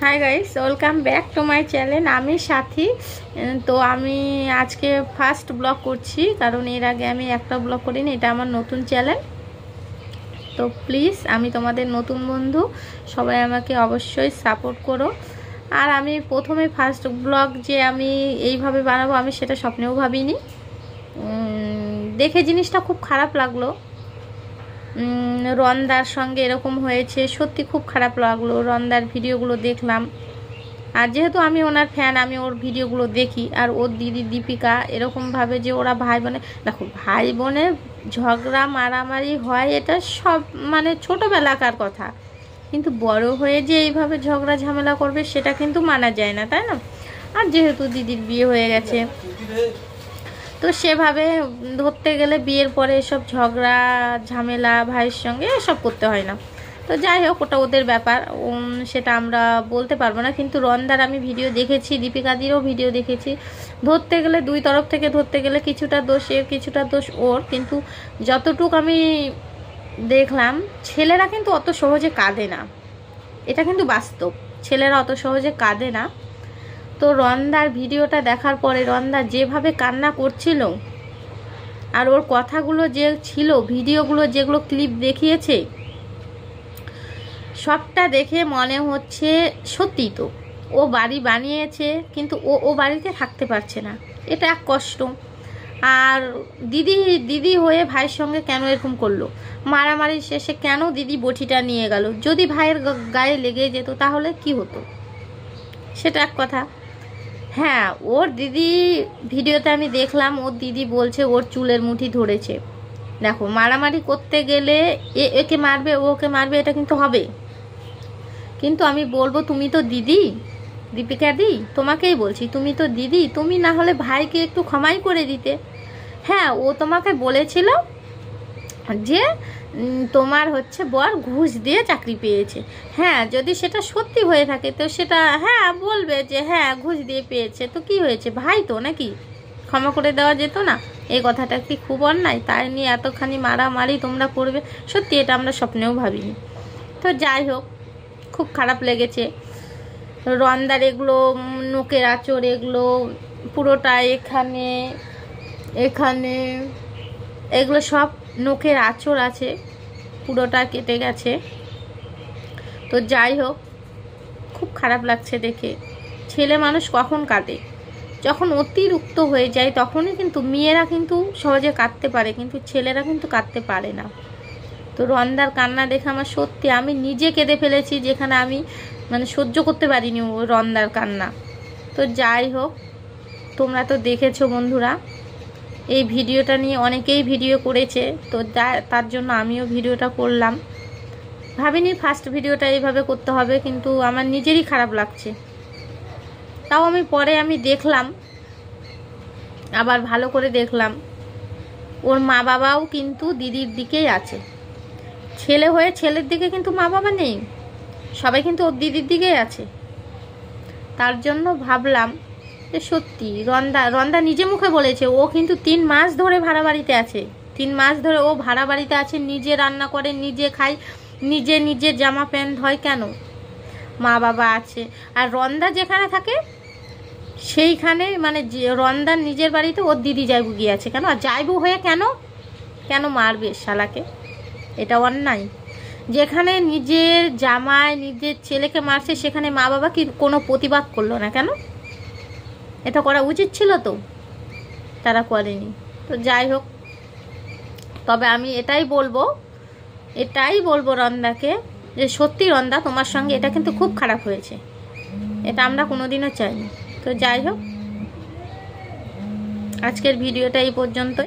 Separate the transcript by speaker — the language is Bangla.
Speaker 1: Hi guys, welcome back to my channel. আমি সাথী। তো আমি আজকে ফার্স্ট ব্লগ করছি, কারণ এর আগে আমি একটা ব্লগ করিনি। এটা আমার নতুন চ্যানেল। তো প্লিজ, আমি তোমাদের নতুন বন্ধু, সবাই আমাকে অবশ্যই সাপোর্ট করো। আর আমি প্রথমে ফার্স্ট ব্লগ যে আমি এইভাবে বানাবো, আমি সেটা স্বপ্নেও ভাবিনি। দেখে জিনিসটা খুব খারাপ লাগলো। রন্দার সঙ্গে এরকম হয়েছে, সত্যি খুব খারাপ লাগলো। রন্দার ভিডিওগুলো দেখলাম, আর যেহেতু আমি ওনার ফ্যান, আমি ওর ভিডিওগুলো দেখি। আর ওর দিদি দীপিকা এরকমভাবে যে ওরা ভাই বোনে, দেখো ভাই বোনে ঝগড়া মারামারি হয়, এটা সব মানে ছোটোবেলাকার কথা। কিন্তু বড় হয়ে যে এইভাবে ঝগড়া ঝামেলা করবে, সেটা কিন্তু মানা যায় না, তাই না? আর যেহেতু দিদির বিয়ে হয়ে গেছে, তো সেভাবে ধরতে গেলে বিয়ের পরে এসব ঝগড়া ঝামেলা ভাইয়ের সঙ্গে এসব করতে হয় না। তো যাই হোক, ওটা ওদের ব্যাপার, সেটা আমরা বলতে পারবো না। কিন্তু রন্দার আমি ভিডিও দেখেছি, দীপিকাদিরও ভিডিও দেখেছি। ধরতে গেলে দুই তরফ থেকে ধরতে গেলে কিছুটা দোষ এর, কিছুটা দোষ ওর। কিন্তু যতটুকু আমি দেখলাম, ছেলেরা কিন্তু অত সহজে কাঁদে না, এটা কিন্তু বাস্তব। ছেলেরা অত সহজে কাঁদে না। তো রন্দার ভিডিওটা দেখার পরে রন্দা যেভাবে কান্না করছিল, আর ওর কথাগুলো যে ছিল, ভিডিওগুলো যেগুলো ক্লিপ দেখিয়েছে, সবটা দেখে মনে হচ্ছে সত্যি তো ও বাড়ি বানিয়েছে, কিন্তু ও বাড়িতে থাকতে পারছে না। এটা এক কষ্ট। আর দিদি হয়ে ভাইয়ের সঙ্গে কেন এরকম করলো? মারামারি শেষে কেন দিদি বটিটা নিয়ে গেল? যদি ভাইয়ের গায়ে লেগে যেত তাহলে কি হতো? সেটা এক কথা। হ্যাঁ, ওর দিদি ভিডিওতে আমি দেখলাম, ওর দিদি বলছে ওর চুলের মুঠি ধরেছে। দেখো, মারামারি করতে গেলে একে মারবে, ওকে মারবে, এটা কিন্তু হবে। কিন্তু আমি বলবো, তুমি তো দিদি, দীপিকা দি, তোমাকেই বলছি, তুমি তো দিদি, তুমি না হলে ভাইকে একটু ক্ষমাই করে দিতে। হ্যাঁ, ও তোমাকে বলেছিল যে তোমার হচ্ছে বর ঘুষ দিয়ে চাকরি পেয়েছে। হ্যাঁ, যদি সেটা সত্যি হয়ে থাকে তো সেটা হ্যাঁ বলবে যে হ্যাঁ ঘুষ দিয়ে পেয়েছে, তো কি হয়েছে? ভাই তো, নাকি ক্ষমা করে দেওয়া যেত না? এই কথাটা কি খুব অন্যায়? তাই নিয়ে এতখানি মারামারি তোমরা করবে, সত্যি এটা আমরা স্বপ্নেও ভাবিনি। তো যাই হোক, খুব খারাপ লেগেছে। রন্দার এগুলো নোকের আঁচড়, এগুলো পুরোটা এখানে এখানে এগুলো সব নোকের আঁচড় আছে, পুরোটা কেটে গেছে। তো যাই হোক, খুব খারাপ লাগছে দেখে। ছেলে মানুষ কখন কাঁদে? যখন অতিরিক্ত হয়ে যায় তখনই কিন্তু মেয়েরা কিন্তু সহজে কাঁদতে পারে, কিন্তু ছেলেরা কিন্তু কাঁদতে পারে না। তো রন্দার কান্না দেখে আমার সত্যি, আমি নিজে কেঁদে ফেলেছি, যেখানে আমি মানে সহ্য করতে পারিনি ওই রন্দার কান্না। তো যাই হোক, তোমরা তো দেখেছো বন্ধুরা, এই ভিডিওটা নিয়ে অনেকেই ভিডিও করেছে, তো তার জন্য আমিও ভিডিওটা করলাম। ভাবিনি ফার্স্ট ভিডিওটা এইভাবে করতে হবে, কিন্তু আমার নিজেরই খারাপ লাগছে। তাও আমি পরে দেখলাম, আবার ভালো করে দেখলাম, ওর মা বাবাও কিন্তু দিদির দিকেই আছে। ছেলে হয়ে ছেলের দিকে কিন্তু মা বাবা নেই, সবাই কিন্তু ওর দিদির দিকেই আছে। তার জন্য ভাবলাম যে সত্যি রন্দা নিজে মুখে বলেছে, ও কিন্তু 3 মাস ধরে ভাড়া বাড়িতে আছে। 3 মাস ধরে ও ভাড়া বাড়িতে আছে, নিজে রান্না করে, নিজে খায়, নিজের জামা প্যান্ট ধয়। কেন? মা বাবা আছে। আর রন্দা যেখানে থাকে সেইখানে মানে রন্দার নিজের বাড়িতে ওর দিদি যাইবু গিয়ে আছে। কেন? আর যাইবু হয়ে কেন মারবে শালাকে? এটা অন্যায়। যেখানে নিজের জামাই নিজের ছেলেকে মারছে, সেখানে মা বাবা কি কোনো প্রতিবাদ করলো না? কেন? এটা করা উচিত ছিল তো, তারা করেনি। তো যাই হোক, তবে আমি এটাই বলবো রন্দাকে, যে সত্যি রন্দা, তোমার সঙ্গে এটা কিন্তু খুব খারাপ হয়েছে, এটা আমরা কোনোদিনও চাইনি। তো যাই হোক, আজকের ভিডিওটা এই পর্যন্তই।